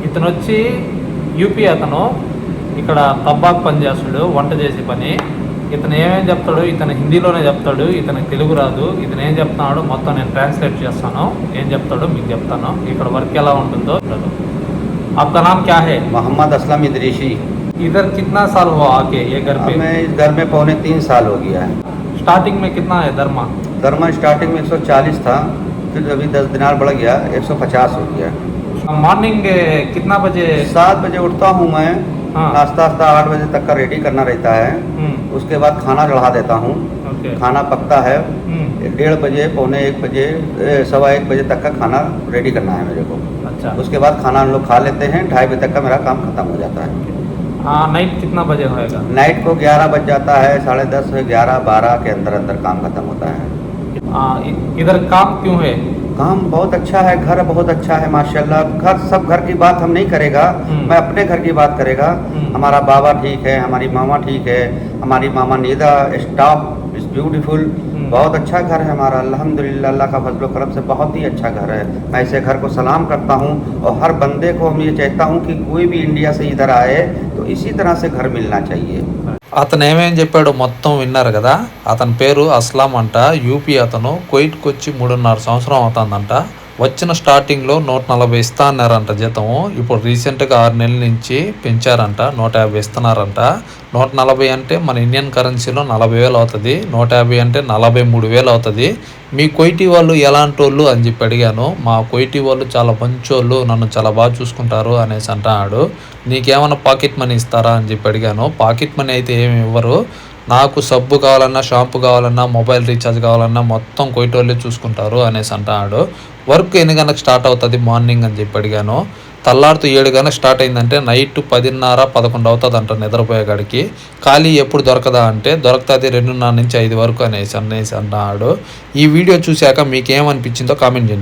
ఇతను వచ్చి యూపీ అతను ఇక్కడ తబ్బాకు పని చేస్తాడు, వంట చేసే పని. ఇతను ఏమేం చెప్తాడు, ఇతను హిందీలోనే చెప్తాడు, ఇతనికి తెలుగు రాదు. ఇతను ఏం చెప్తున్నాడు మొత్తం నేను ట్రాన్స్లేట్ చేస్తాను, ఏం చెప్తాడో మీకు చెప్తాను. ఇక్కడ వర్క్ ఎలా ఉంటుందో. आपका नाम क्या है? मोहम्मद असलम इदरीशी। इधर कितना साल हुआ आके ये घर पे? मैं इस घर में पौने 3 साल हो गया है। स्टार्टिंग में कितना है दरमा? दरमा स्टार्टिंग में 140 था, फिर अभी 10 दिनार बढ़ गया, 150 हो गया। मॉर्निंग कितना बजे? 7 बजे उठता हूँ मैं। हाँ। नाश्ता 8 बजे तक का रेडी करना रहता है। उसके बाद खाना चढ़ा देता हूँ। खाना पकता है 1:30 बजे, पौने 1 बजे, 1:15 बजे तक का खाना रेडी करना है मेरे को। अच्छा। उसके बाद खाना हम लोग खा लेते हैं, 2:30 बजे तक का मेरा काम खत्म हो जाता है। नाइट कितना बजे होएगा? नाइट को 11 बज जाता है, 10:30, 11, 12 के अंदर अंदर काम खत्म होता है। इधर काम क्यों है? काम बहुत अच्छा है, घर बहुत अच्छा है माशाल्लाह। घर सब घर की बात हम नहीं करेगा, मैं अपने घर की बात करेगा। हमारा बाबा ठीक है, हमारी मामा ठीक है, हमारी मामा नीदा, स्टाफ इज ब्यूटीफुल। बहुत अच्छा घर है हमारा, अल्हम्दुलिल्लाह, अल्लाह का फजल करम से बहुत ही अच्छा घर है। मैं ऐसे घर को सलाम करता हूँ और हर बंदे को हम ये चाहता हूँ कि कोई भी इंडिया से इधर आए तो इसी तरह से घर मिलना चाहिए। అతను ఏమేం చెప్పాడో మొత్తం విన్నారు కదా. అతని పేరు అస్లాం అంట. యూపీ అతను. కువైట్కి వచ్చి 3.5 సంవత్సరం అవుతుందంట. వచ్చిన స్టార్టింగ్లో 140 ఇస్తా అన్నారంట జీతము. ఇప్పుడు రీసెంట్గా 6 నెలల నుంచి పెంచారంట, 150 ఇస్తున్నారంట. 140 అంటే మన ఇండియన్ కరెన్సీలో 40,000 అవుతుంది, 150 అంటే 43,000 అవుతుంది. మీ కువైటీ వాళ్ళు ఎలాంటి వాళ్ళు అని చెప్పి అడిగాను. మా కువైటీ వాళ్ళు చాలా మంచోళ్ళు, నన్ను చాలా బాగా చూసుకుంటారు అనేసి అంటున్నాడు. నీకేమైనా పాకెట్ మనీ ఇస్తారా అని చెప్పి అడిగాను. పాకెట్ మనీ అయితే ఏమి ఇవ్వరు, నాకు సబ్బు కావాలన్నా, షాంపూ కావాలన్నా, మొబైల్ రీఛార్జ్ కావాలన్నా మొత్తం కువైట్ వాళ్ళే చూసుకుంటారు అనేసి అంటున్నాడు. వర్క్ ఎన్ని గంటలకు స్టార్ట్ అవుతుంది మార్నింగ్ అని చెప్పి అడిగాను. తెల్లారితో 7 గంటలకు స్టార్ట్ అయిందంటే నైట్ 10:30, 11 అవుతుంది అంట నిద్రపోయేకాడికి. ఖాళీ ఎప్పుడు దొరకదా అంటే దొరుకుతుంది 2:30 నుంచి 5 వరకు అనేసి అన్నాడు. ఈ వీడియో చూశాక మీకేమనిపించిందో కామెంట్ చేయండి.